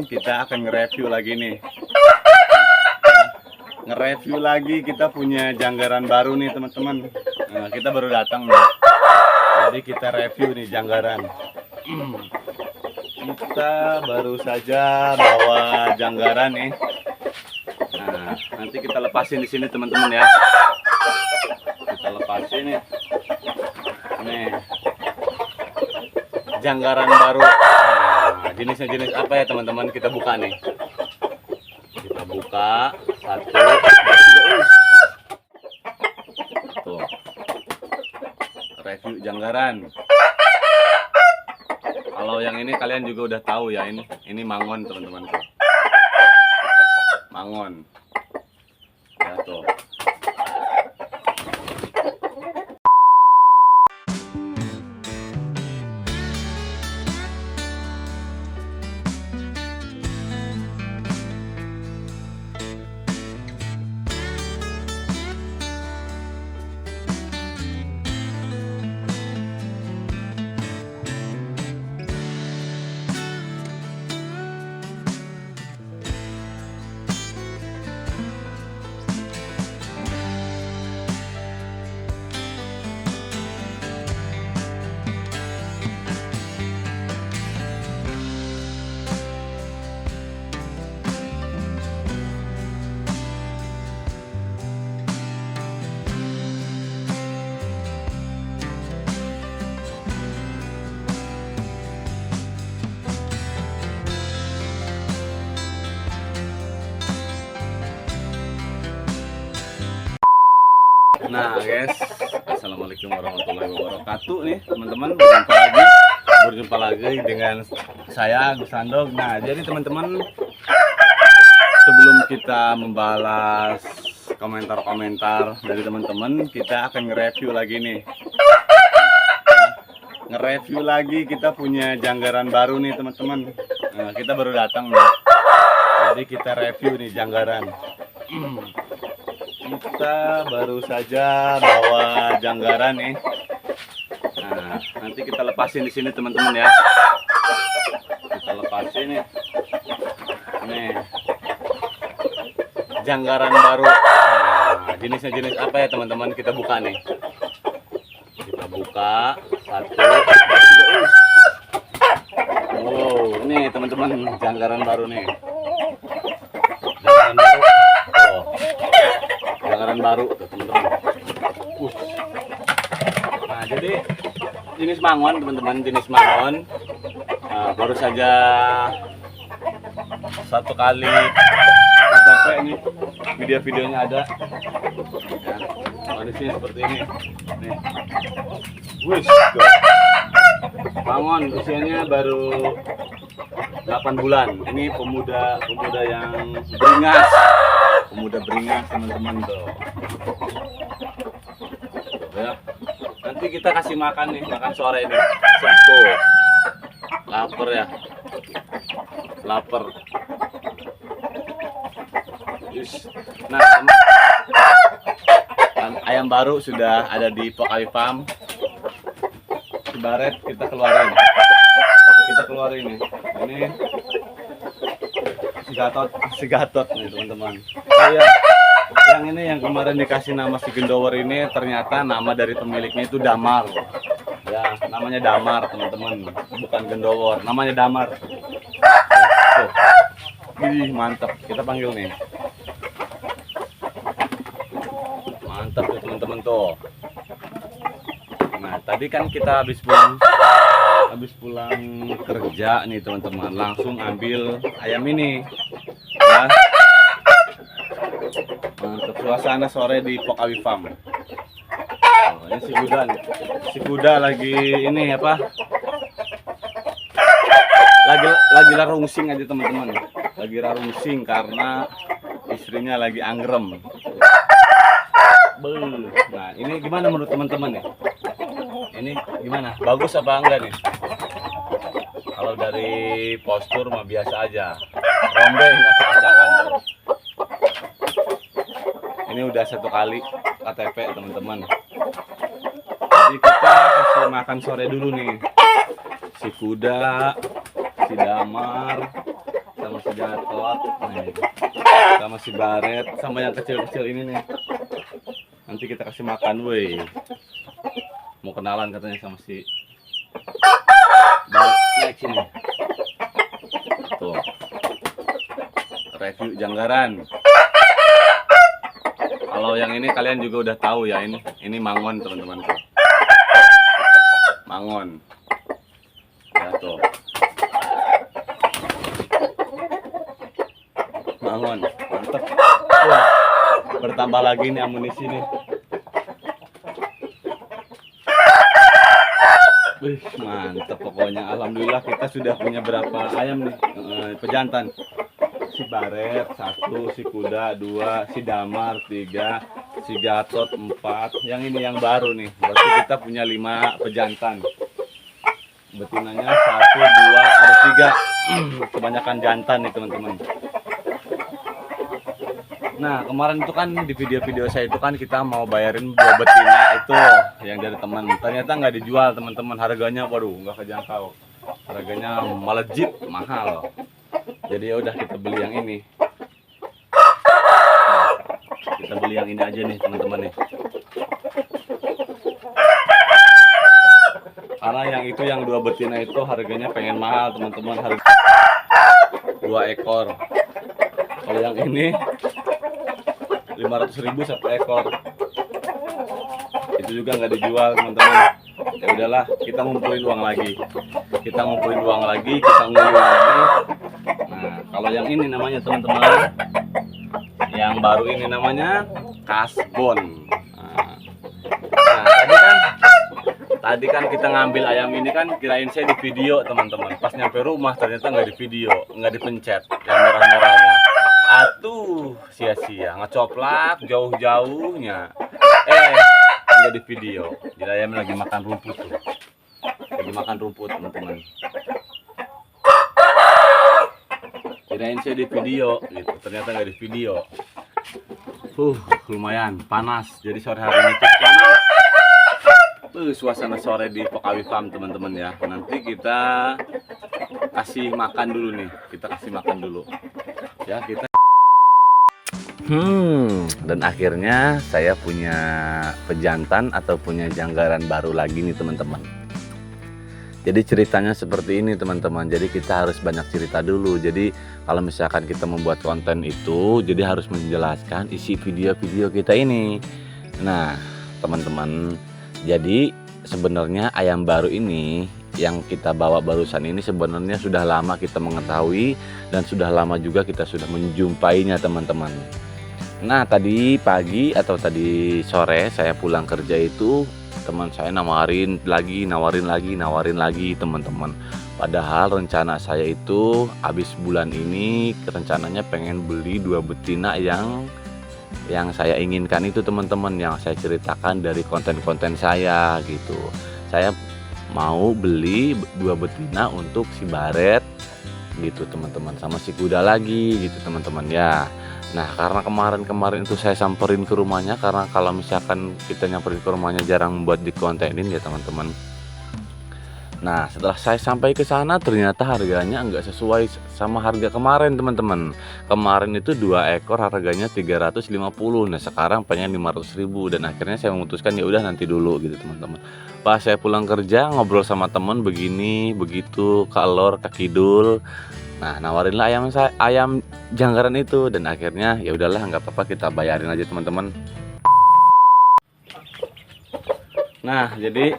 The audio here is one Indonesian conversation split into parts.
teman-teman, kita akan nge-review lagi nih. Nge-review lagi, kita punya janggaran baru nih teman-teman. Nah, kita baru datang nih. Jadi kita review nih janggaran. Kita baru saja bawa janggaran nih. Nah, nanti kita lepasin di sini teman-teman ya. Kita lepasin nih. Nih. Janggaran baru. Nah, jenisnya jenis apa ya teman-teman? Kita buka nih. Kita buka satu. Tuh. Review janggaran. Kalau yang ini kalian juga udah tahu ya, ini mangon teman-teman tuh. Mangon. Ya tuh. Nah guys, assalamualaikum warahmatullahi wabarakatuh nih teman-teman, berjumpa lagi dengan saya Agus Sandog. Nah jadi teman-teman, sebelum kita membalas komentar-komentar dari teman-teman, kita akan nge-review lagi nih. Nge-review lagi, kita punya janggaran baru nih teman-teman. Nah, kita baru datang nih. Jadi kita review nih janggaran. Kita baru saja bawa janggaran nih. Nah, nanti kita lepasin di sini teman-teman ya. Kita lepasin nih. Nih. Janggaran baru. Nah, jenisnya jenis apa ya teman-teman? Kita buka nih. Kita buka satu. Wow, ini teman-teman janggaran baru nih. Janggaran baru. Oh. Janggaran baru teman-teman. Nah jadi jenis mangon teman-teman, jenis mangon. Nah, baru saja satu kali KTP ini, video-videonya ada ya, kondisinya seperti ini nih. Wush, mangon usianya baru 8 bulan. Ini pemuda yang beringas. Pemuda beringas teman-teman tuh. Ya. Nanti kita kasih makan nih, makan sore ini. Tuh. Lapar ya. Lapar. Nah, ayam baru sudah ada di Pokawi Farm. Cibaret kita keluarin. Kita keluarin nih. Ini si Gatot nih teman-teman. Oh iya, yang ini yang kemarin dikasih nama si Gendower ini ternyata nama dari pemiliknya itu Damar. Ya, namanya Damar teman-teman, bukan Gendower, namanya Damar. Tuh. Ih, mantap. Kita panggil nih. Mantap tuh teman-teman tuh. Nah, tadi kan kita habis pulang kerja nih teman-teman, langsung ambil ayam ini ya. Mantap, suasana sore di Pokawi Farm. Oh, ini si kuda nih. Si kuda lagi ini apa, lagi larungsing aja teman-teman, lagi larungsing karena istrinya lagi anggrem. Nah ini gimana menurut teman-teman nih? Ini gimana? Bagus apa enggak nih? Kalau dari postur mah biasa aja. Rombeng acak-acakan. Ini udah satu kali KTP teman-teman. Jadi kita kasih makan sore dulu nih. Si kuda, si Damar, sama si Gatot nih, sama si Baret, sama yang kecil-kecil ini nih. Nanti kita kasih makan, woi. Mau kenalan katanya sama si Baret. Naik sini. Tuh. Review Janggaran. Kalau yang ini kalian juga udah tahu ya, ini Mangon teman-teman tuh. Mangon. Ya tuh. Mangon, mantep. Wah, bertambah lagi nih amunisi nih. Wih, mantep pokoknya. Alhamdulillah kita sudah punya berapa ayam nih, pejantan. Si Baret 1, si Kuda 2, si Damar 3, si Gatot 4. Yang ini yang baru nih. Berarti kita punya 5 pejantan. Betinanya 1, 2, ada 3. Kebanyakan jantan nih teman-teman. Nah kemarin itu kan di video-video saya itu kan kita mau bayarin 2 betina itu yang dari teman. Ternyata nggak dijual teman-teman. Harganya waduh nggak kejangkau. Harganya melejit mahal. Jadi ya udah kita beli yang ini. Kita beli yang ini aja nih teman-teman nih. Karena yang itu yang 2 betina itu harganya pengen mahal teman-teman, harga 2 ekor. Kalau yang ini 500.000 1 ekor. Itu juga nggak dijual teman-teman. Ya udahlah, kita ngumpulin uang lagi. Kita ngumpulin uang lagi, kita ngumpulin lagi. Nah, kalau yang ini namanya teman-teman, yang baru ini namanya kasbon. Nah, tadi kan kita ngambil ayam ini kan kirain saya di video teman-teman. Pas nyampe rumah ternyata nggak di video, nggak dipencet yang merah-merahnya. Atuh, sia-sia ngecoplak jauh-jauhnya. Nggak di video. Jadi ayam lagi makan rumput tuh. Lagi makan rumput teman-teman. Kirain saya di video gitu, ternyata nggak di video. Lumayan panas. Jadi sore hari ini cukup panas. Suasana sore di Pokawi Farm teman-teman ya. Nanti kita kasih makan dulu nih. Kita kasih makan dulu. Ya kita. Dan akhirnya saya punya pejantan atau punya janggaran baru lagi nih teman-teman. Jadi ceritanya seperti ini teman-teman. Jadi kita harus banyak cerita dulu. Jadi kalau misalkan kita membuat konten itu, jadi harus menjelaskan isi video-video kita ini. Nah teman-teman, jadi sebenarnya ayam baru ini yang kita bawa barusan ini sebenarnya sudah lama kita mengetahui dan sudah lama juga kita sudah menjumpainya teman-teman. Nah tadi pagi atau tadi sore saya pulang kerja itu teman saya nawarin lagi teman-teman. Padahal rencana saya itu habis bulan ini rencananya pengen beli 2 betina yang saya inginkan itu teman-teman, yang saya ceritakan dari konten-konten saya gitu. Saya mau beli 2 betina untuk si Baret gitu teman-teman, sama si Kuda lagi gitu teman-teman ya. Nah karena kemarin itu saya samperin ke rumahnya, karena kalau misalkan kita nyamperin ke rumahnya jarang buat dikontenin ya teman-teman. Nah setelah saya sampai ke sana ternyata harganya nggak sesuai sama harga kemarin teman-teman. Kemarin itu 2 ekor harganya 350. Nah sekarang pengen 500.000 dan akhirnya saya memutuskan ya udah nanti dulu gitu teman-teman. Pas saya pulang kerja ngobrol sama temen begini begitu kalor kakidul. Nah nawarinlah ayam janggaran itu dan akhirnya ya udahlah nggak apa-apa kita bayarin aja teman-teman. Nah jadi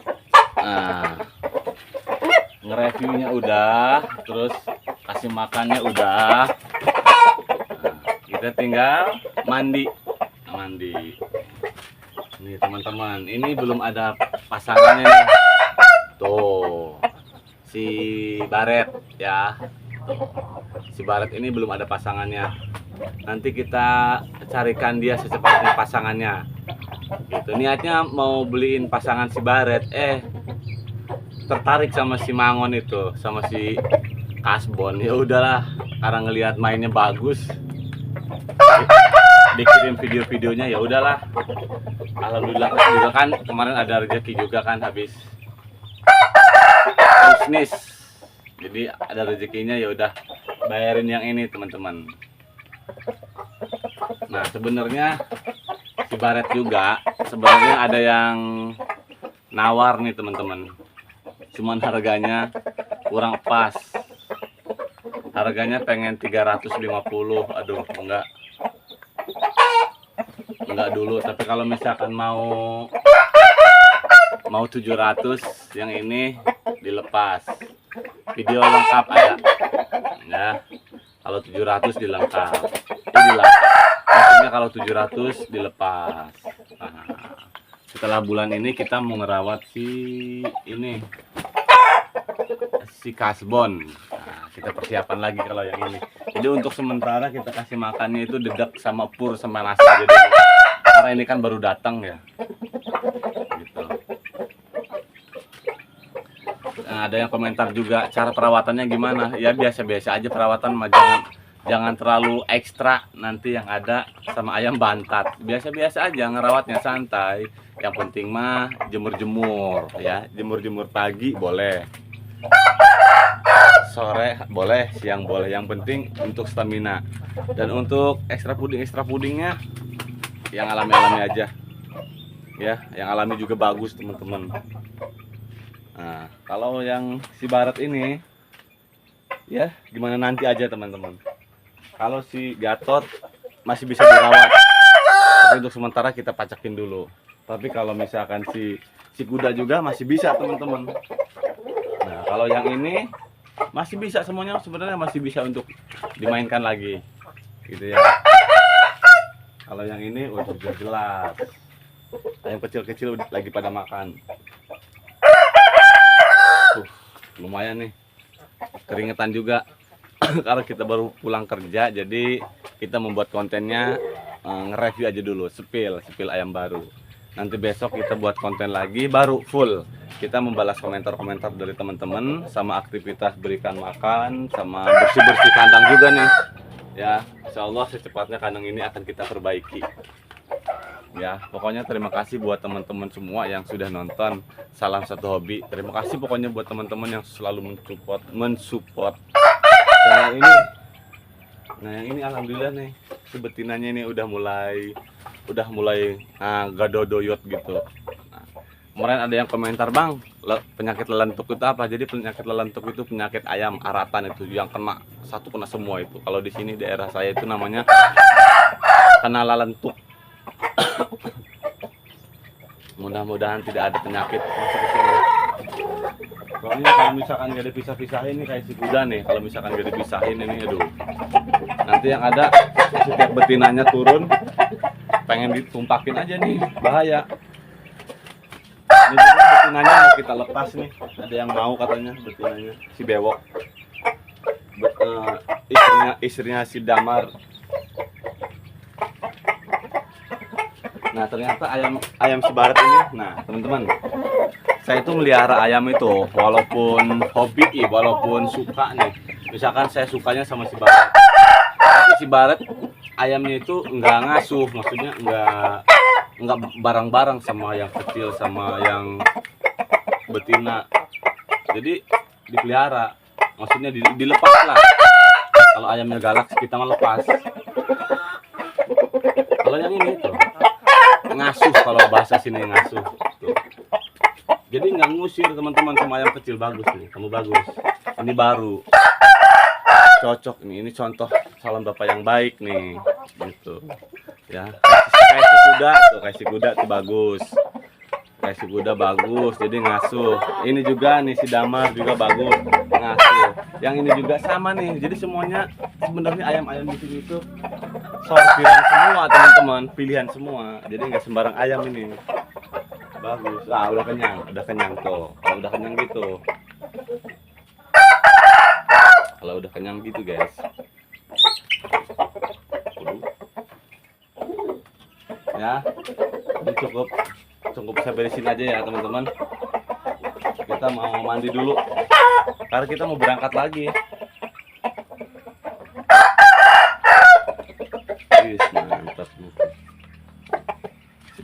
nge-reviewnya udah, terus kasih makannya udah. Kita tinggal mandi. Nih teman-teman, ini belum ada pasangannya nih. Tuh si Baret ya. Si Baret ini belum ada pasangannya. Nanti kita carikan dia secepatnya pasangannya. Gitu. Niatnya mau beliin pasangan si Baret, tertarik sama si Mangon itu, sama si Kasbon. Ya udahlah, karena ngelihat mainnya bagus, dikirim video-videonya, ya udahlah. Alhamdulillah juga kan kemarin ada rezeki juga kan habis bisnis. Jadi ada rezekinya ya udah bayarin yang ini teman-teman. Nah sebenarnya si Baret juga sebenarnya ada yang nawar nih teman-teman, cuman harganya kurang pas. Harganya pengen 350. Aduh enggak dulu, tapi kalau misalkan mau 700 yang ini dilepas, video lengkap ada ya. Kalau 700 dilengkap, maksudnya kalau 700 dilepas. Nah, setelah bulan ini kita mau ngerawat si kasbon. Nah, kita persiapan lagi kalau yang ini. Jadi untuk sementara kita kasih makannya itu dedak sama pur sama nasi aja dulu. Karena ini kan baru datang ya. Gitu. Nah, ada yang komentar juga cara perawatannya gimana? Ya biasa-biasa aja perawatan, mah jangan terlalu ekstra, nanti yang ada sama ayam bantat. Biasa-biasa aja ngerawatnya, santai. Yang penting mah jemur-jemur ya. Jemur-jemur pagi boleh, sore boleh, siang boleh, yang penting untuk stamina. Dan untuk ekstra pudingnya yang alami aja ya, yang alami juga bagus teman-teman. Nah kalau yang si Baret ini ya gimana nanti aja teman-teman. Kalau si Gatot masih bisa dirawat, tapi untuk sementara kita pacakin dulu. Tapi kalau misalkan si kuda juga masih bisa teman-teman. Nah kalau yang ini masih bisa, semuanya sebenarnya masih bisa untuk dimainkan lagi gitu ya. Kalau yang ini udah jelas ayam kecil-kecil lagi pada makan. Lumayan nih keringetan juga karena kita baru pulang kerja, jadi kita membuat kontennya nge-review aja dulu, sepil ayam baru. Nanti besok kita buat konten lagi baru full. Kita membalas komentar-komentar dari teman-teman, sama aktivitas berikan makan, sama bersih-bersih kandang juga nih. Ya, insya Allah secepatnya kandang ini akan kita perbaiki. Ya, pokoknya terima kasih buat teman-teman semua yang sudah nonton. Salam satu hobi. Terima kasih pokoknya buat teman-teman yang selalu mensupport channel ini. Nah, yang ini alhamdulillah nih, betinanya ini udah mulai gadodoyot gitu. Kemarin ada yang komentar, "Bang, penyakit lelentuk itu apa?" Jadi penyakit lelentuk itu penyakit ayam aratan itu yang kena semua itu. Kalau di sini daerah saya itu namanya kena lelentuk. Mudah-mudahan tidak ada penyakit masuk ke sini. Soalnya kalau misalkan gak dipisah-pisahin nih kayak si kuda nih, kalau misalkan gak dipisahin ini aduh. Nanti yang ada setiap betinanya turun pengen ditumpakin aja nih, bahaya. Ini juga betinanya mau kita lepas nih, ada yang mau katanya betinanya si bewok, istrinya si Damar. Nah ternyata ayam si Baret ini, nah teman-teman, saya itu melihara ayam itu walaupun hobi, walaupun suka nih. Misalkan saya sukanya sama si Baret, tapi si Baret ayamnya itu nggak ngasuh, maksudnya nggak bareng-bareng sama yang kecil sama yang betina. Jadi dipelihara, maksudnya dilepas lah. Kalau ayamnya galak kita mah lepas. Kalau yang ini tuh ngasuh, kalau bahasa sini ngasuh tuh. Jadi nggak ngusir teman-teman, sama ayam kecil. Bagus nih, kamu bagus, ini baru cocok nih, ini contoh calon bapak yang baik nih gitu ya. Kayak si kuda tuh bagus, kayak si kuda bagus, jadi ngasuh. Ini juga nih si Damar juga bagus, ngasuh. Yang ini juga sama nih, jadi semuanya sebenarnya ayam-ayam di sini tuh sortiran semua teman-teman, pilihan semua, jadi nggak sembarang ayam ini. Bagus. Udah kenyang tuh. Kalau udah kenyang gitu, guys. Ya, ini cukup saya beresin aja ya teman-teman. Kita mau mandi dulu karena kita mau berangkat lagi. Mantap. Si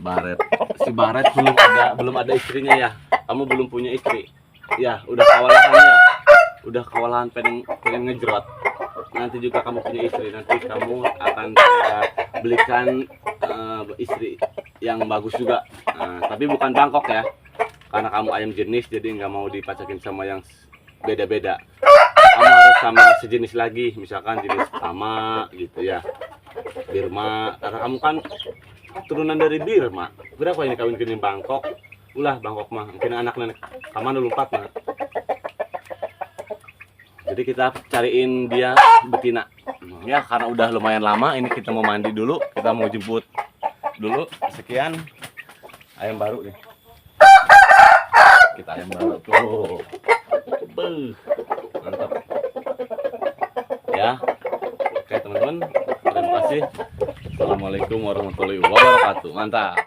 Baret belum ada istrinya ya. Kamu belum punya istri. Ya, udah kewalahan pengen ngejerot. nanti juga kamu punya istri, nanti kamu akan saya belikan istri yang bagus juga. Tapi bukan Bangkok ya, karena kamu ayam jenis jadi nggak mau dipacakin sama yang beda-beda. Kamu harus sama sejenis lagi, misalkan jenis sama gitu ya, Birma, karena kamu kan turunan dari Birma. Berapa ini kawin Bangkok? Ulah Bangkok mah, mungkin anak nenek kamu dulu 4 mah. Jadi kita cariin dia betina. Ya karena udah lumayan lama, ini kita mau mandi dulu, kita mau jemput dulu. Sekian ayam baru nih. Kita ayam baru tuh. Beuh, mantap. Ya. Oke teman-teman, terima kasih. Assalamualaikum warahmatullahi wabarakatuh. Mantap.